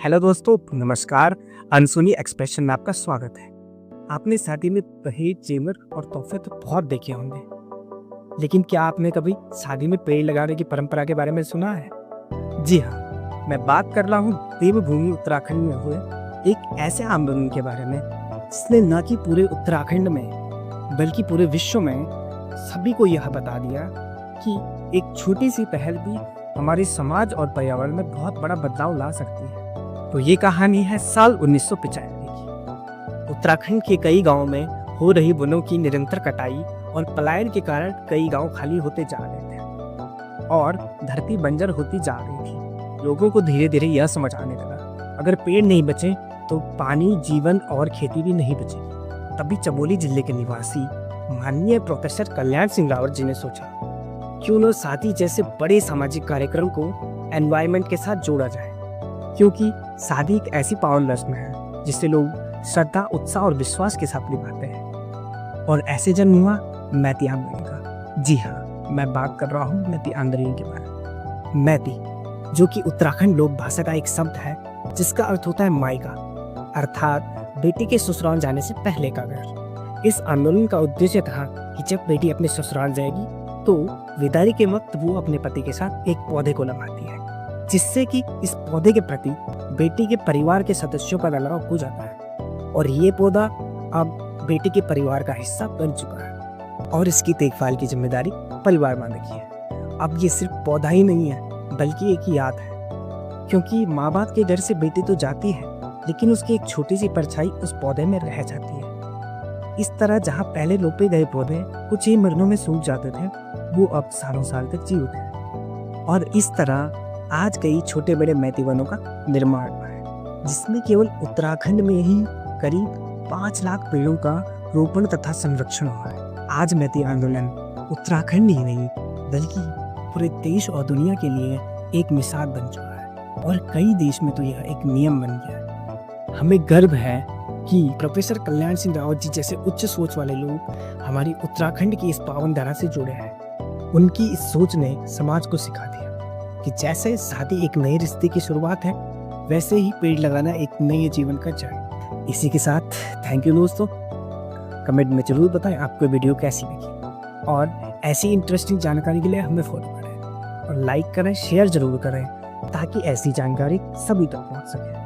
Hello दोस्तों, नमस्कार। अनसुनी expression में आपका स्वागत है। आपने शादी में दहेज, जेवर और तोहफे तो बहुत देखे होंगे, लेकिन क्या आपने कभी शादी में पेड़ लगाने की परंपरा के बारे में सुना है? जी हाँ, मैं बात कर रहा हूँ देवभूमि उत्तराखंड में हुए एक ऐसे आंदोलन के बारे में जिसने न कि पूरे उत्तराखंड में बल्कि पूरे विश्व में सभी को यह बता दिया कि एक छोटी सी पहल भी हमारे समाज और पर्यावरण में बहुत बड़ा बदलाव ला सकती है। तो ये कहानी है साल 1995 की। उत्तराखंड के कई गांवों में हो रही वनों की निरंतर कटाई और पलायन के कारण कई गांव खाली होते जा रहे थे और धरती बंजर होती जा रही थी। लोगों को धीरे धीरे यह समझ आने लगा, अगर पेड़ नहीं बचे तो पानी, जीवन और खेती भी नहीं बचेगी। तभी चमोली जिले के निवासी माननीय प्रोफेसर कल्याण सिंह रावत जी ने सोचा क्यों न शादी जैसे बड़े सामाजिक कार्यक्रम को एनवायरनमेंट के साथ जोड़ा जाए, क्योंकि शादी एक ऐसी पावन रस्म है जिसे लोग श्रद्धा, उत्साह और विश्वास के साथ निभाते हैं। और ऐसे जन्म हुआ मैती आंदोलन का। जी हाँ, मैं बात कर रहा हूँ मैती आंदोलन के बारे में। मैती, जो कि उत्तराखंड लोक भाषा का एक शब्द है जिसका अर्थ होता है मायका, अर्थात बेटी के ससुराल जाने से पहले का घर। इस आंदोलन का उद्देश्य था कि जब बेटी अपने ससुराल जाएगी तो विदाई के वक्त वो अपने पति के साथ एक पौधे को लगाती है, जिससे कि इस पौधे के प्रति बेटी के परिवार के सदस्यों का लगाव हो जाता है और ये पौधा अब बेटी के परिवार का हिस्सा बन चुका है और इसकी देखभाल की जिम्मेदारी परिवार वाले की है। अब ये सिर्फ पौधा ही नहीं है बल्कि एक याद है, क्योंकि माँ बाप के घर से बेटी तो जाती है लेकिन उसकी एक छोटी सी परछाई उस पौधे में रह जाती है। इस तरह जहाँ पहले रोपे गए पौधे कुछ ही महीनों में सूख जाते थे, वो अब सालों साल तक जी उठे हैं। और इस तरह आज कई छोटे बड़े मैती वनों का निर्माण हुआ है, जिसमें केवल उत्तराखंड में ही करीब 5 लाख पेड़ों का रोपण तथा संरक्षण हुआ है। आज मैती आंदोलन उत्तराखंड ही नहीं बल्कि पूरे देश और दुनिया के लिए एक मिसाल बन चुका है और कई देश में तो यह एक नियम बन गया है। हमें गर्व है कि प्रोफेसर कल्याण सिंह रावत जी जैसे उच्च सोच वाले लोग हमारी उत्तराखंड की इस पावन धरा से जुड़े हैं। उनकी इस सोच ने समाज को सिखा दिया कि जैसे शादी एक नए रिश्ते की शुरुआत है, वैसे ही पेड़ लगाना एक नए जीवन का जड़। इसी के साथ थैंक यू दोस्तों। कमेंट में जरूर बताएं आपको वीडियो कैसी लगी और ऐसी इंटरेस्टिंग जानकारी के लिए हमें फॉलो करें और लाइक करें, शेयर जरूर करें ताकि ऐसी जानकारी सभी तक पहुंच सके।